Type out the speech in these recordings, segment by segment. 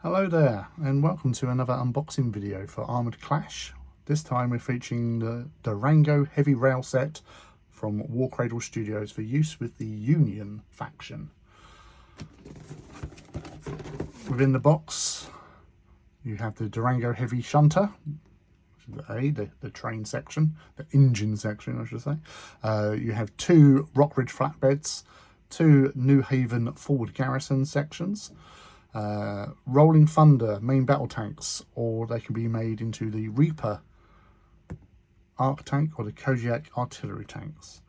Hello there and welcome to another unboxing video for Armoured Clash. This time we're featuring the Durango heavy rail set from Warcradle Studios for use with the Union faction. Within the box you have the Durango heavy shunter, which is the train section, the engine section I should say. You have two Rockridge flatbeds, two New Haven forward garrison sections, Rolling Thunder main battle tanks, or they can be made into the Reaper arc tank or the Kodiak artillery tanks.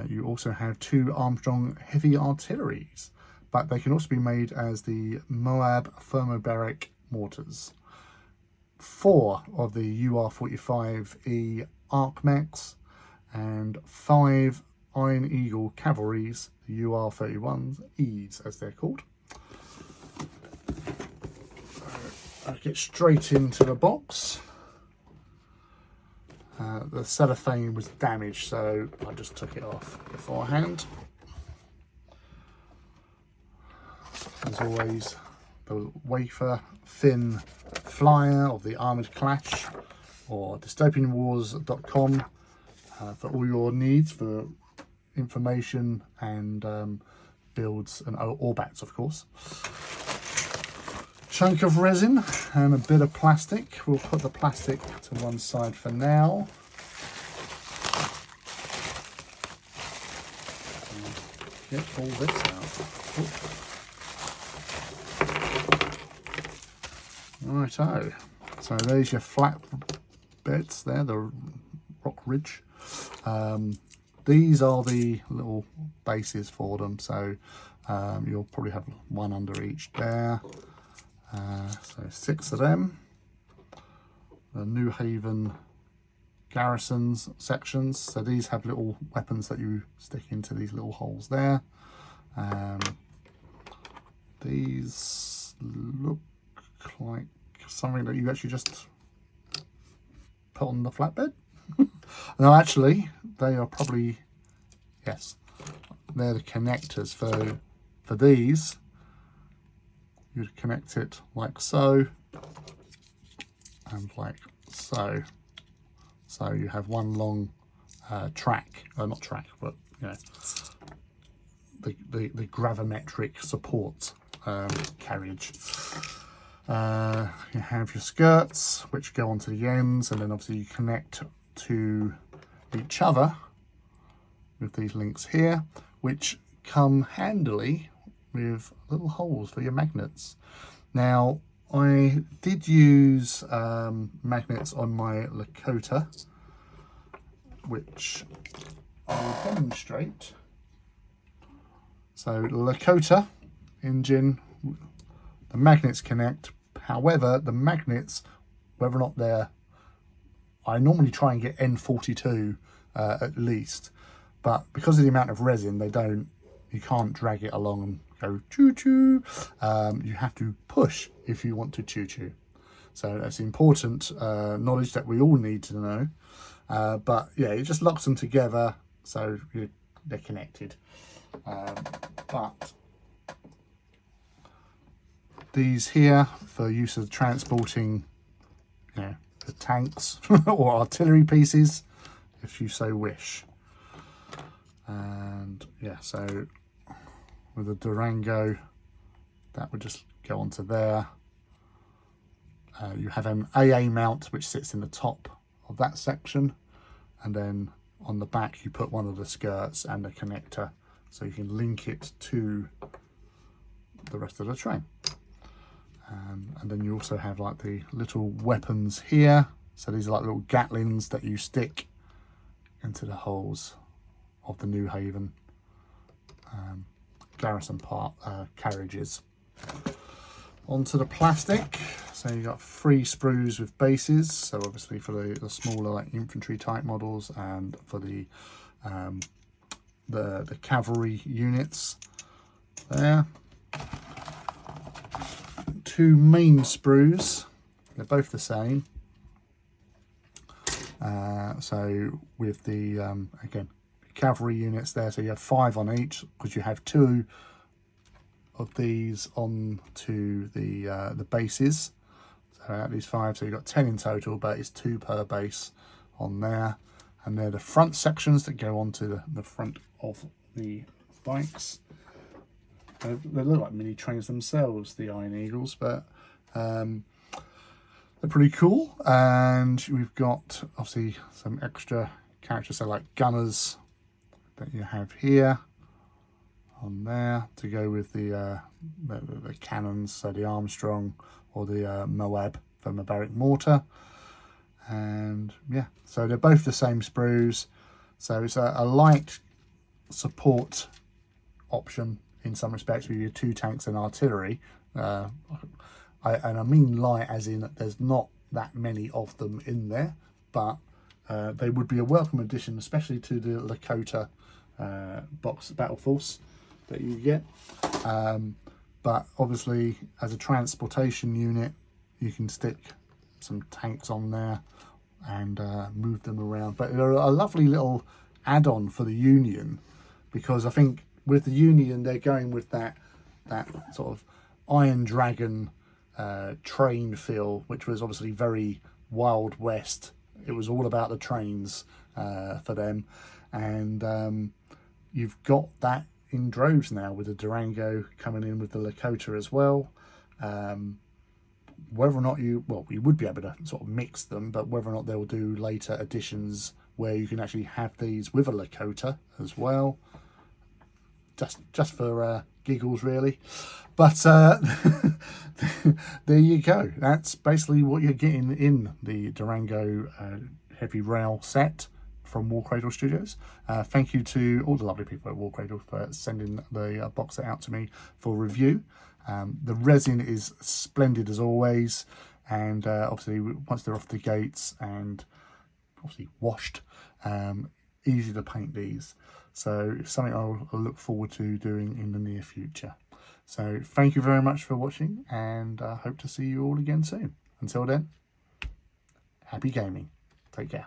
You also have two Armstrong heavy artilleries, but they can also be made as the Moab thermobaric mortars. 4 of the UR-45E arc mechs and 5 Iron Eagle cavalries, the UR-31Es as they're called. I'll get straight into the box. The cellophane was damaged, so I just took it off beforehand. As always, the wafer thin flyer of the Armoured Clash, or dystopianwars.com, for all your needs for information and builds and orbats, of course. Chunk of resin and a bit of plastic. We'll put the plastic to one side for now. Get all this out. Righto. So there's your flat beds there, the Rockridge. These are the little bases for them, so you'll probably have one under each there. So 6 of them. The New Haven garrisons sections, so these have little weapons that you stick into these little holes there. These look like something that you actually just put on the flatbed. No, actually they are probably, yes, they're the connectors for these. You'd connect it like so and like so. So you have one long track, not track, but you know, the gravimetric support carriage. You have your skirts, which go onto the ends, and then obviously you connect to each other with these links here, which come handily with little holes for your magnets. Now, I did use magnets on my Lakota, which I will demonstrate. So Lakota engine, the magnets connect. However, the magnets, whether or not they're, I normally try and get N42 at least, but because of the amount of resin, they don't, you can't drag it along and go choo-choo. You have to push if you want to choo-choo. So that's important knowledge that we all need to know. But yeah, it just locks them together, so they're connected. But these here for use of transporting, you know, the tanks or artillery pieces, if you so wish. And yeah, so with the Durango, that would just go onto there. You have an AA mount which sits in the top of that section, and then on the back you put one of the skirts and a connector, so you can link it to the rest of the train. And then you also have like the little weapons here. So these are like little Gatlings that you stick into the holes of the New Haven garrison part carriages. Onto the plastic. So you got 3 sprues with bases, so obviously for the smaller like infantry type models, and for the cavalry units there. 2 main sprues, they're both the same. So with the again, cavalry units there, so you have 5 on each, because you have 2 of these onto the bases. So at least 5, so you've got 10 in total, but it's 2 per base on there. And they're the front sections that go onto the front of the bikes. They look like mini trains themselves, the Iron Eagles, but they're pretty cool. And we've got obviously some extra characters, so like gunners that you have here on there to go with the cannons, so the Armstrong or the Moab from a Barrack mortar. And yeah, so they're both the same sprues, so it's a light support option in some respects with your 2 tanks and artillery. And I mean light as in there's not that many of them in there, but they would be a welcome addition, especially to the Lakota box battle force that you get. But obviously as a transportation unit, you can stick some tanks on there and move them around. But they're a lovely little add-on for the Union, because I think with the Union they're going with that sort of Iron Dragon train feel, which was obviously very Wild West. It was all about the trains for them, and you've got that in droves now with the Durango coming in with the Lakota as well. Whether or not you would be able to sort of mix them, but whether or not they'll do later editions where you can actually have these with a Lakota as well, just for giggles really. But there you go. That's basically what you're getting in the Durango heavy rail set from War Cradle Studios. Thank you to all the lovely people at War Cradle for sending the box set out to me for review. The resin is splendid as always, and obviously once they're off the gates and obviously washed, easy to paint these. So it's something I'll look forward to doing in the near future. So thank you very much for watching, and I hope to see you all again soon. Until then, happy gaming. Take care.